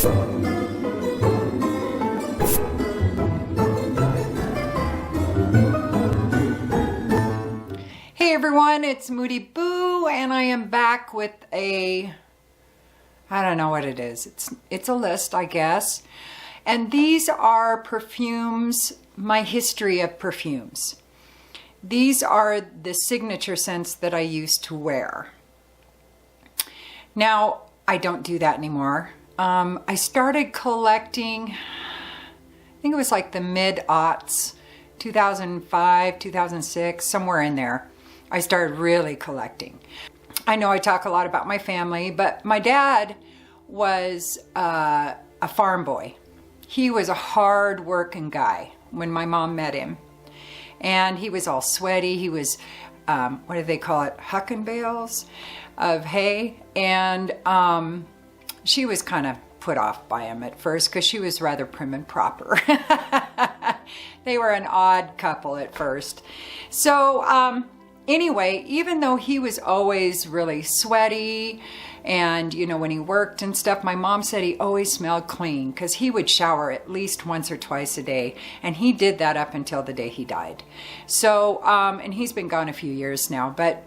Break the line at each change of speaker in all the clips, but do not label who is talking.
Hey everyone, it's Moody Boo, and I am back with I don't know what it is. It's a list, I guess. And these are perfumes, my history of perfumes. These are the signature scents that I used to wear. Now, I don't do that anymore. I started collecting, I think it was like the mid-aughts, 2005, 2006, somewhere in there. I started really collecting. I know I talk a lot about my family, but my dad was a farm boy. He was a hard-working guy when my mom met him. And he was all sweaty. He was, what do they call it? Hucking bales of hay. And she was kind of put off by him at first because she was rather prim and proper. They were an odd couple at first. So anyway, even though he was always really sweaty and, you know, when he worked and stuff, my mom said he always smelled clean because he would shower at least once or twice a day. And he did that up until the day he died. So, and he's been gone a few years now. But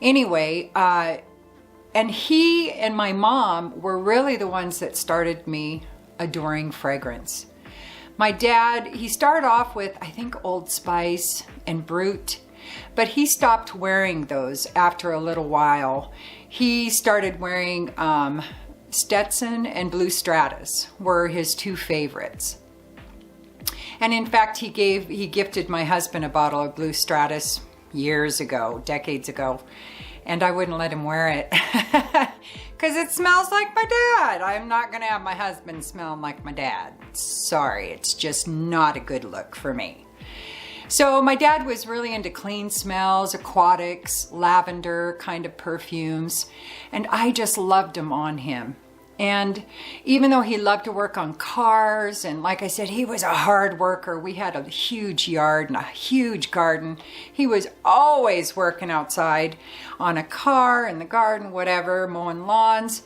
anyway, and he and my mom were really the ones that started me adoring fragrance. My dad, he started off with, I think, Old Spice and Brut. But he stopped wearing those after a little while. He started wearing Stetson and Blue Stratus were his two favorites. And in fact, he gifted my husband a bottle of Blue Stratus years ago, decades ago, and I wouldn't let him wear it because it smells like my dad. I'm not gonna have my husband smelling like my dad. Sorry, it's just not a good look for me. So my dad was really into clean smells, aquatics, lavender kind of perfumes, and I just loved them on him. And even though he loved to work on cars, and like I said, he was a hard worker. We had a huge yard and a huge garden. He was always working outside on a car, in the garden, whatever, mowing lawns,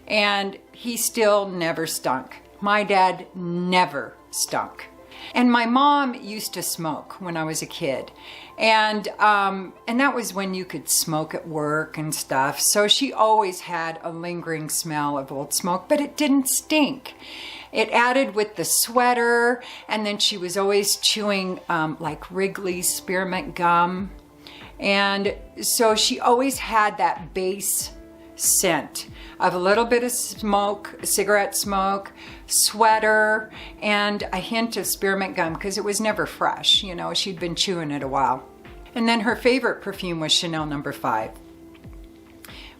and he still never stunk. My dad never stunk. And my mom used to smoke when I was a kid. And that was when you could smoke at work and stuff. So she always had a lingering smell of old smoke, but it didn't stink. It added with the sweater, and then she was always chewing like Wrigley's spearmint gum. And so she always had that base scent of a little bit of smoke, cigarette smoke, sweater, and a hint of spearmint gum because it was never fresh. You know, she'd been chewing it a while. And then her favorite perfume was Chanel No. 5.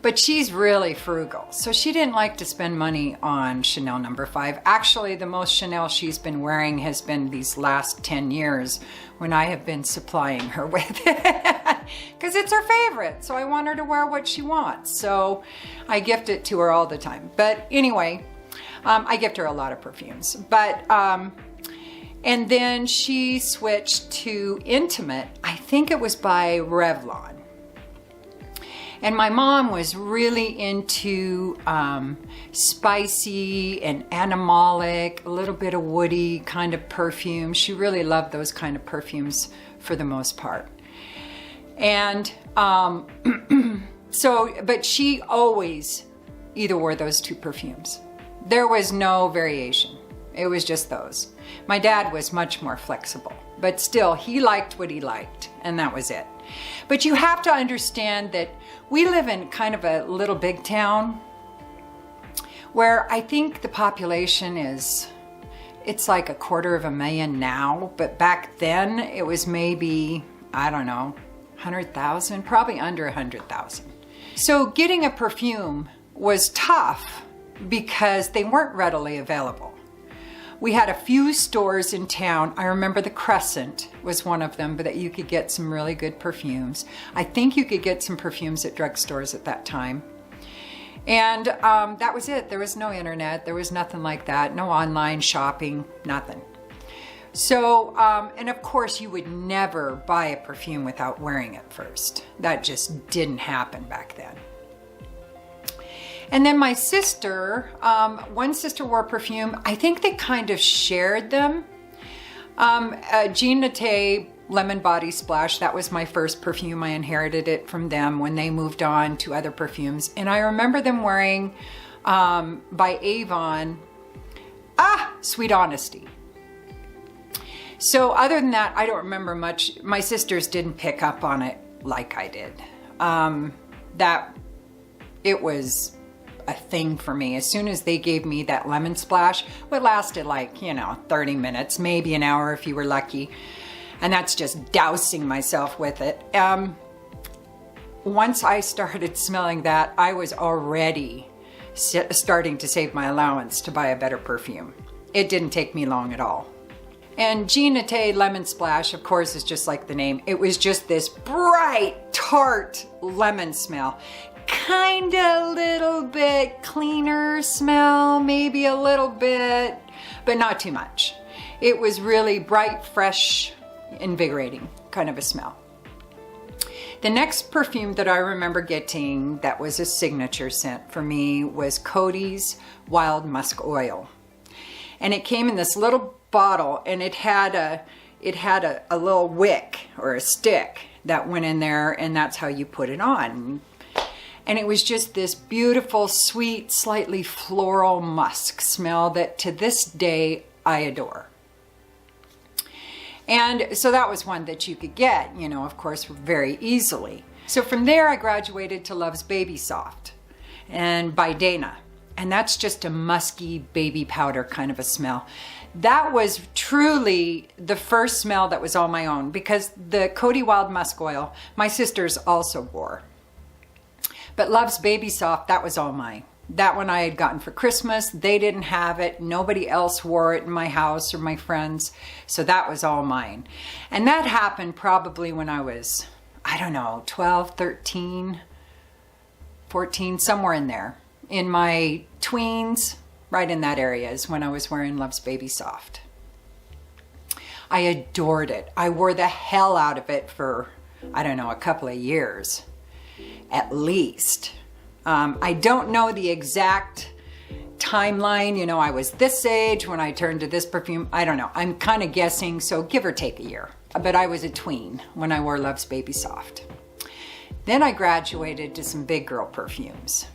But she's really frugal, so she didn't like to spend money on Chanel No. 5. Actually, the most Chanel she's been wearing has been these last 10 years when I have been supplying her with it. Because it's her favorite, so I want her to wear what she wants. So I gift it to her all the time. But anyway, I gift her a lot of perfumes. But, and then she switched to Intimate. I think it was by Revlon. And my mom was really into spicy and animalic, a little bit of woody kind of perfume. She really loved those kind of perfumes for the most part. And but she always either wore those two perfumes. There was no variation. It was just those. My dad was much more flexible, but still he liked what he liked, and that was it. But you have to understand that we live in kind of a little big town where I think the population it's like 250,000 now, but back then it was maybe, I don't know, 100,000, probably under 100,000. So getting a perfume was tough because they weren't readily available. We had a few stores in town. I remember the Crescent was one of them, but that you could get some really good perfumes. I think you could get some perfumes at drugstores at that time. And that was it. There was no internet. There was nothing like that. No online shopping, nothing. So, and of course you would never buy a perfume without wearing it first. That just didn't happen back then. And then my sister, one sister wore perfume. I think they kind of shared them. Jean Naté Lemon Body Splash, that was my first perfume. I inherited it from them when they moved on to other perfumes. And I remember them wearing, by Avon, Sweet Honesty. So other than that, I don't remember much. My sisters didn't pick up on it like I did. That it was a thing for me. As soon as they gave me that lemon splash, it lasted like, 30 minutes, maybe an hour if you were lucky. And that's just dousing myself with it. Once I started smelling that, I was already starting to save my allowance to buy a better perfume. It didn't take me long at all. And Jean Naté Lemon Splash, of course, is just like the name. It was just this bright, tart lemon smell. Kind of a little bit cleaner smell, maybe a little bit, but not too much. It was really bright, fresh, invigorating kind of a smell. The next perfume that I remember getting that was a signature scent for me was Coty's Wild Musk Oil. And it came in this little bottle, and it had a little wick or a stick that went in there, and that's how you put it on. And it was just this beautiful, sweet, slightly floral musk smell that to this day I adore. And so that was one that you could get, of course, very easily. So from there I graduated to Love's Baby Soft and by Dana. And that's just a musky baby powder kind of a smell. That was truly the first smell that was all my own, because the Coty Wild Musk Oil, my sisters also wore. But Love's Baby Soft, that was all mine. That one I had gotten for Christmas. They didn't have it. Nobody else wore it in my house or my friends. So that was all mine. And that happened probably when I was, 12, 13, 14, somewhere in there. In my tweens, right in that area is when I was wearing Love's Baby Soft. I adored it. I wore the hell out of it for, a couple of years, at least. I don't know the exact timeline. I was this age when I turned to this perfume. I don't know. I'm kind of guessing, so give or take a year. But I was a tween when I wore Love's Baby Soft. Then I graduated to some big girl perfumes.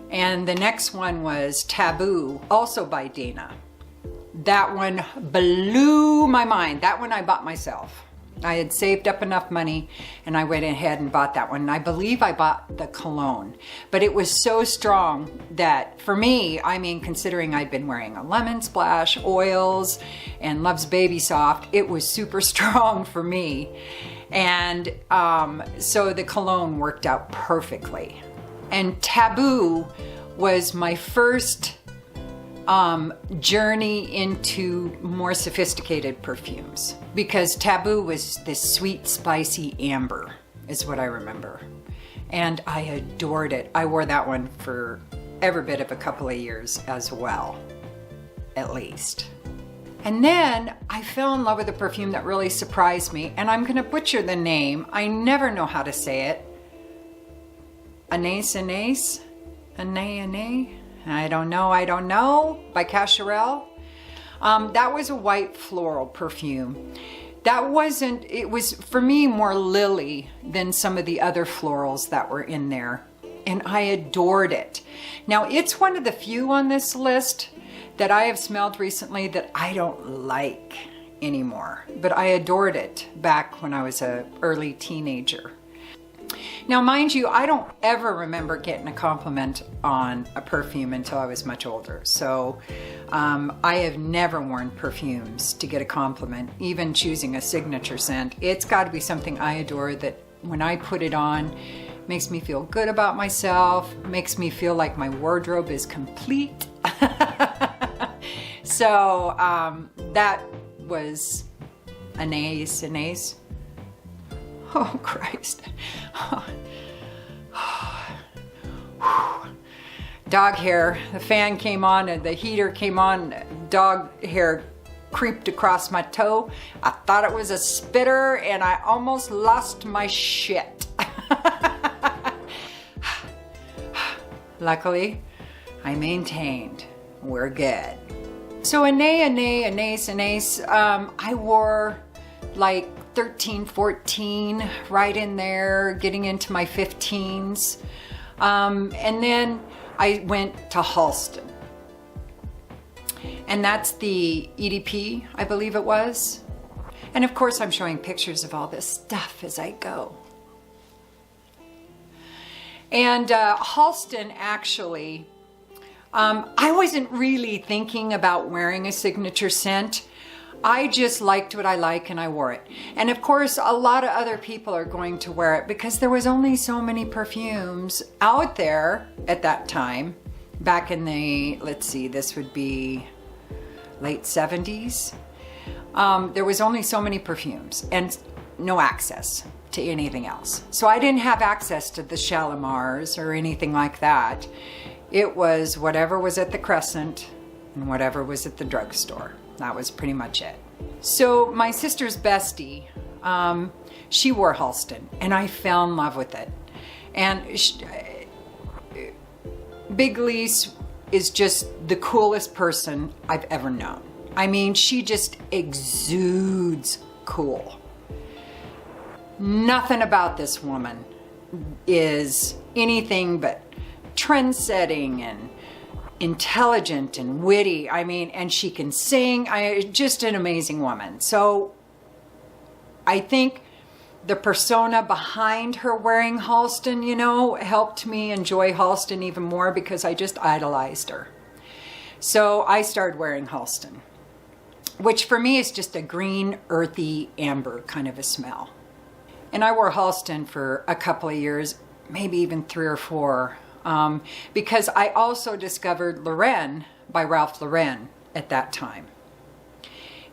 And the next one was Taboo, also by Dana. That one blew my mind. That one I bought myself. I had saved up enough money and I went ahead and bought that one. And I believe I bought the cologne, but it was so strong that for me, considering I'd been wearing a lemon splash, oils, and Love's Baby Soft, it was super strong for me. And so the cologne worked out perfectly. And Taboo was my first journey into more sophisticated perfumes, because Taboo was this sweet, spicy amber is what I remember. And I adored it. I wore that one for every bit of a couple of years as well, at least. And then I fell in love with a perfume that really surprised me, and I'm gonna butcher the name. I never know how to say it. Anais, I don't know, by Cacharel. That was a white floral perfume. It was for me more lily than some of the other florals that were in there. And I adored it. Now it's one of the few on this list that I have smelled recently that I don't like anymore. But I adored it back when I was an early teenager. Now, mind you, I don't ever remember getting a compliment on a perfume until I was much older. So I have never worn perfumes to get a compliment, even choosing a signature scent. It's got to be something I adore that when I put it on, makes me feel good about myself, makes me feel like my wardrobe is complete. So that was Anais. Oh, Christ. Dog hair. The fan came on and the heater came on. Dog hair creeped across my toe. I thought it was a spitter and I almost lost my shit. Luckily, I maintained, we're good. So Anais, I wore like 13, 14, right in there, getting into my 15s. And then I went to Halston. And that's the EDP, I believe it was. And of course I'm showing pictures of all this stuff as I go. And Halston actually, I wasn't really thinking about wearing a signature scent. I just liked what I like and I wore it. And of course, a lot of other people are going to wear it because there was only so many perfumes out there at that time. Back in the, let's see, this would be late 70s. There was only so many perfumes and no access to anything else. So I didn't have access to the Shalimars or anything like that. It was whatever was at the Crescent and whatever was at the drugstore. That was pretty much it. So my sister's bestie, she wore Halston and I fell in love with it. And Big Lise is just the coolest person I've ever known. I mean, she just exudes cool. Nothing about this woman is anything but trend-setting and intelligent and witty. I mean, and she can sing. Just an amazing woman. So I think the persona behind her wearing Halston, you know, helped me enjoy Halston even more because I just idolized her. So I started wearing Halston, which for me is just a green, earthy, amber kind of a smell. And I wore Halston for a couple of years, maybe even 3 or 4. Because I also discovered Lorraine by Ralph Lauren at that time.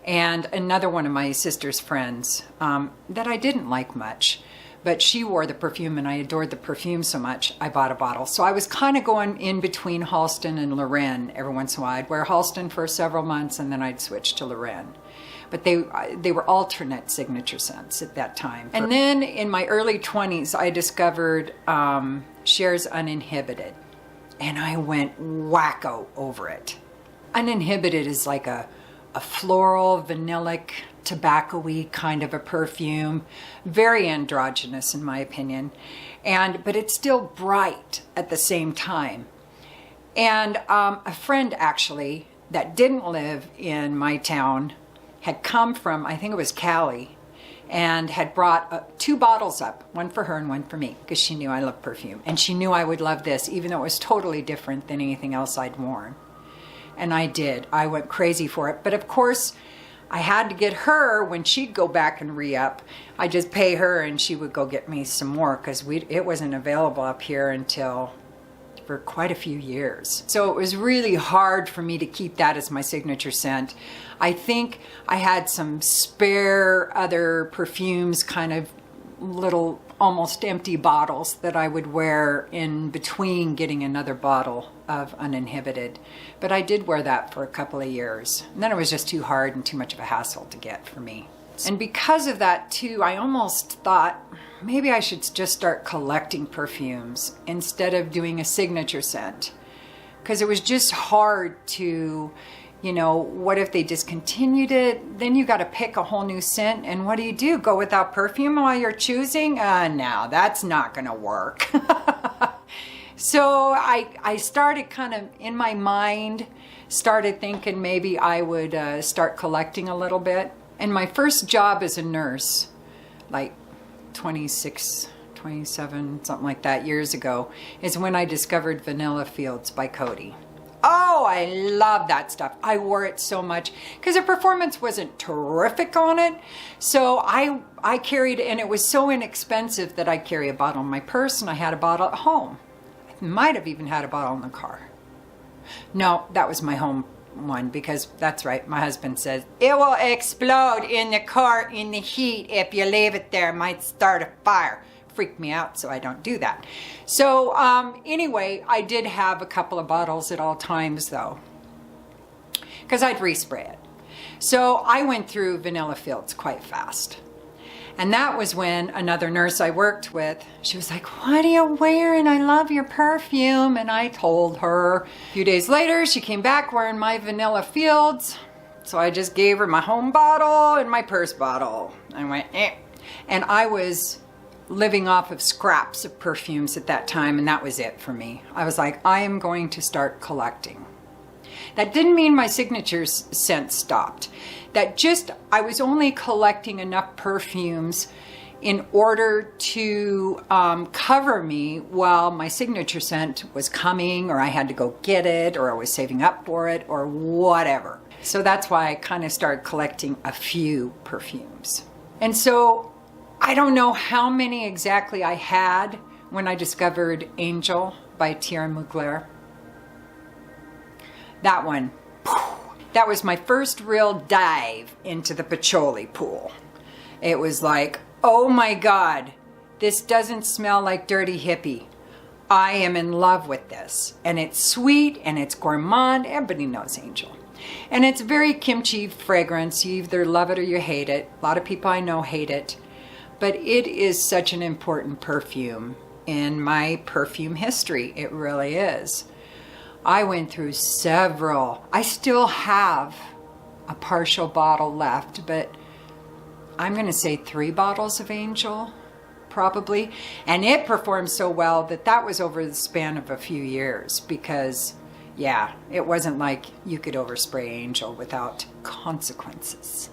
And another one of my sister's friends that I didn't like much, but she wore the perfume and I adored the perfume so much, I bought a bottle. So I was kind of going in between Halston and Lorraine every once in a while. I'd wear Halston for several months and then I'd switch to Lorraine. But they were alternate signature scents at that time. And then in my early 20s, I discovered Cher's Uninhibited. And I went wacko over it. Uninhibited is like a floral, vanillic, tobacco-y kind of a perfume. Very androgynous in my opinion. But it's still bright at the same time. And a friend actually that didn't live in my town had come from, I think it was Cali, and had brought 2 bottles up, one for her and one for me, because she knew I love perfume. And she knew I would love this, even though it was totally different than anything else I'd worn. And I did. I went crazy for it. But of course, I had to get her, when she'd go back and re-up, I'd just pay her and she would go get me some more, because it wasn't available up here until for quite a few years. So it was really hard for me to keep that as my signature scent. I think I had some spare other perfumes, kind of little almost empty bottles that I would wear in between getting another bottle of Uninhibited. But I did wear that for a couple of years. And then it was just too hard and too much of a hassle to get for me. And because of that too, I almost thought maybe I should just start collecting perfumes instead of doing a signature scent. Because it was just hard to, you know, what if they discontinued it? Then you got to pick a whole new scent. And what do? Go without perfume while you're choosing? No, that's not going to work. So I started kind of, in my mind, started thinking maybe I would start collecting a little bit. And my first job as a nurse, like 26, 27, something like that, years ago, is when I discovered Vanilla Fields by Coty. Oh, I love that stuff. I wore it so much because the performance wasn't terrific on it. So I carried, and it was so inexpensive that I carry a bottle in my purse, and I had a bottle at home. I might have even had a bottle in the car. No, that was my home one, because that's right, my husband says it will explode in the car in the heat if you leave it there. It might start a fire. Freaked me out, so I don't do that. So anyway, I did have a couple of bottles at all times though, because I'd respray it. So I went through Vanilla Fields quite fast. And that was when another nurse I worked with, she was like, what are you wearing? I love your perfume. And I told her. A few days later, she came back wearing my Vanilla Fields. So I just gave her my home bottle and my purse bottle. I went, eh. And I was living off of scraps of perfumes at that time, and that was it for me. I was like, I am going to start collecting. That didn't mean my signature scent stopped. That just, I was only collecting enough perfumes in order to cover me while my signature scent was coming, or I had to go get it, or I was saving up for it, or whatever. So that's why I kind of started collecting a few perfumes. And so I don't know how many exactly I had when I discovered Angel by Thierry Mugler. That one, that was my first real dive into the patchouli pool. It was like, oh my God, this doesn't smell like dirty hippie. I am in love with this. And it's sweet and it's gourmand. Everybody knows Angel. And it's very kimchi fragrance. You either love it or you hate it. A lot of people I know hate it. But it is such an important perfume in my perfume history. It really is. I went through several. I still have a partial bottle left, but I'm going to say 3 bottles of Angel, probably. And it performed so well that that was over the span of a few years because, yeah, it wasn't like you could overspray Angel without consequences.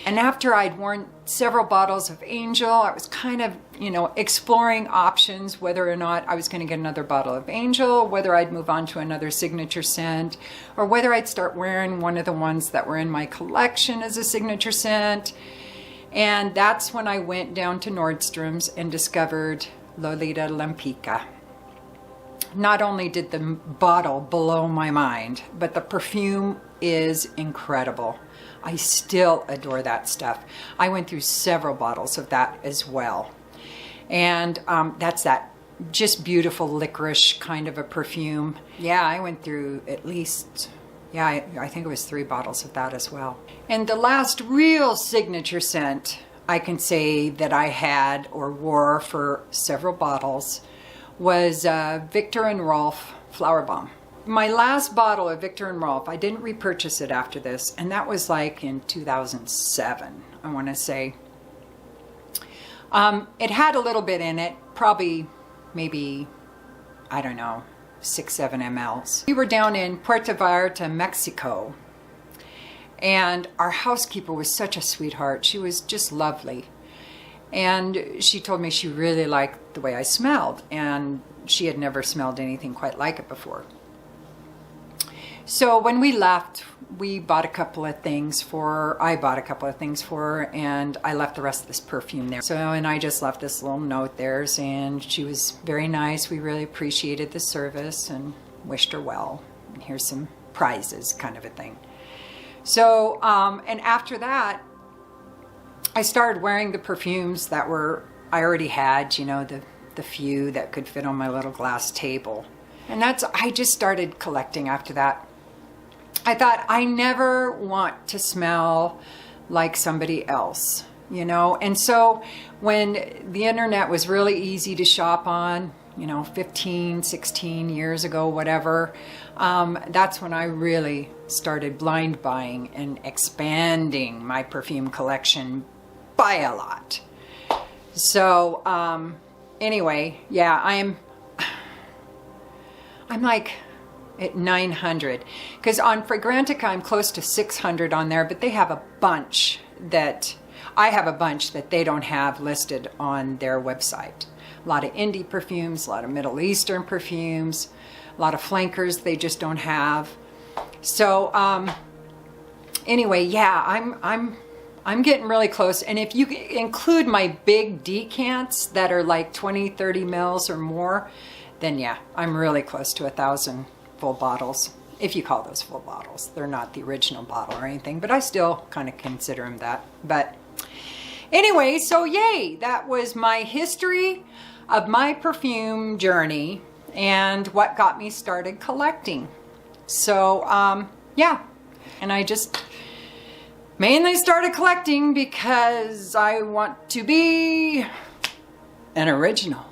And after I'd worn several bottles of Angel, I was kind of, exploring options, whether or not I was going to get another bottle of Angel, whether I'd move on to another signature scent, or whether I'd start wearing one of the ones that were in my collection as a signature scent. And that's when I went down to Nordstrom's and discovered Lolita Lempicka. Not only did the bottle blow my mind, but the perfume is incredible. I still adore that stuff. I went through several bottles of that as well. And that's that just beautiful licorice kind of a perfume. Yeah, I went through at least, I think it was 3 bottles of that as well. And the last real signature scent I can say that I had or wore for several bottles was Viktor and Rolf Flower Bomb. My last bottle of Viktor and Rolf, I didn't repurchase it after this, and that was like in 2007, I want to say. It had a little bit in it, probably maybe, I don't know, 6-7 mLs. We were down in Puerto Vallarta, Mexico, and our housekeeper was such a sweetheart. She was just lovely. And she told me she really liked the way I smelled, and she had never smelled anything quite like it before. So when we left, I bought a couple of things for her, and I left the rest of this perfume there. So, and I just left this little note there saying she was very nice. We really appreciated the service and wished her well. And here's some prizes, kind of a thing. So, and after that, I started wearing the perfumes that I already had, the few that could fit on my little glass table. And I just started collecting after that. I thought, I never want to smell like somebody else, And so when the internet was really easy to shop on, 15, 16 years ago, whatever, that's when I really started blind buying and expanding my perfume collection by a lot. So anyway, yeah, I'm like at 900, because on Fragrantica I'm close to 600 on there, but they have a bunch that they don't have listed on their website. A lot of indie perfumes, a lot of Middle Eastern perfumes, a lot of flankers they just don't have. So anyway, yeah, I'm getting really close. And if you include my big decants that are like 20, 30 mils or more, then yeah, I'm really close to 1,000 full bottles, if you call those full bottles. They're not the original bottle or anything, but I still kind of consider them that. But anyway, so yay, that was my history of my perfume journey and what got me started collecting. So yeah, and I just mainly started collecting because I want to be an original.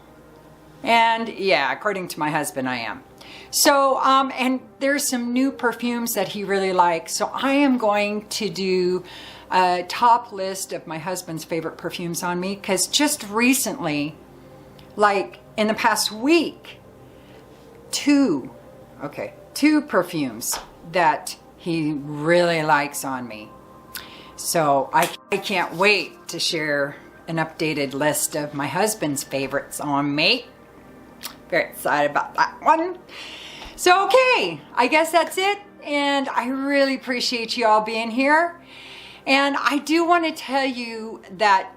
And yeah, according to my husband, I am. So, and there's some new perfumes that he really likes. So I am going to do a top list of my husband's favorite perfumes on me, because just recently, like in the past week, two perfumes that he really likes on me. So I can't wait to share an updated list of my husband's favorites on me. Very excited about that one. So, okay, I guess that's it. And I really appreciate you all being here. And I do want to tell you that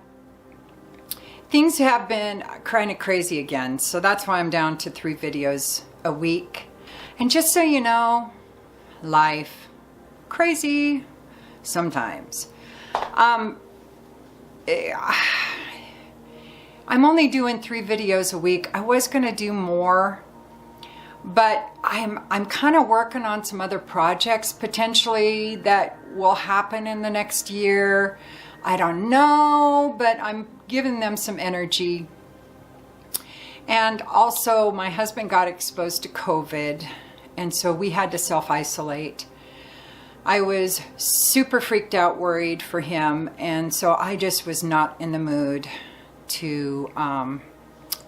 things have been kind of crazy again. So that's why I'm down to 3 videos a week. And just so you know, life, crazy sometimes. I'm only doing 3 videos a week. I was gonna do more, but I'm kind of working on some other projects potentially that will happen in the next year. I don't know, but I'm giving them some energy. And also my husband got exposed to COVID, and so we had to self-isolate. I was super freaked out, worried for him, and so I just was not in the mood to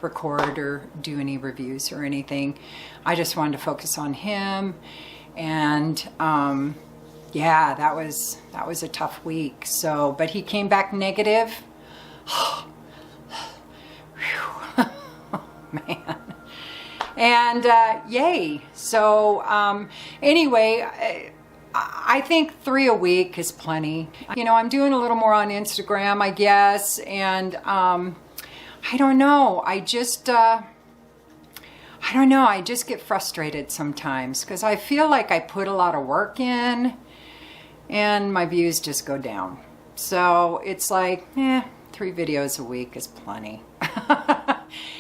record or do any reviews or anything. I just wanted to focus on him, and yeah, that was a tough week. So, but he came back negative. Man. And yay. So anyway, I think 3 a week is plenty. You know, I'm doing a little more on Instagram, I guess, and I don't know. I don't know. I just get frustrated sometimes because I feel like I put a lot of work in and my views just go down. So it's like, 3 videos a week is plenty.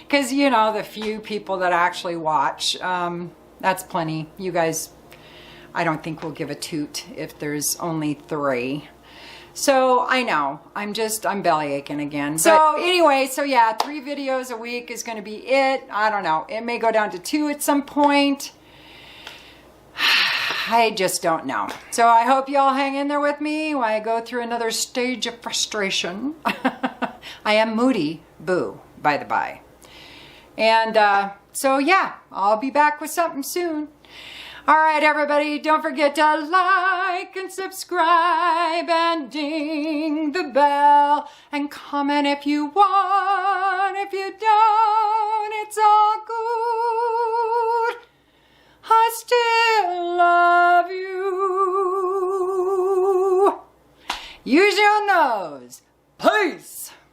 Because, you know, the few people that actually watch, that's plenty. You guys, I don't think will give a toot if there's only 3. So I know, I'm belly aching again. So anyway, so yeah, 3 videos a week is going to be it. I don't know. It may go down to 2 at some point. I just don't know. So I hope you all hang in there with me while I go through another stage of frustration. I am moody, boo, by the by. And so yeah, I'll be back with something soon. All right, everybody, don't forget to like and subscribe and ding the bell and comment if you want. If you don't, it's all good. I still love you. Use your nose. Peace.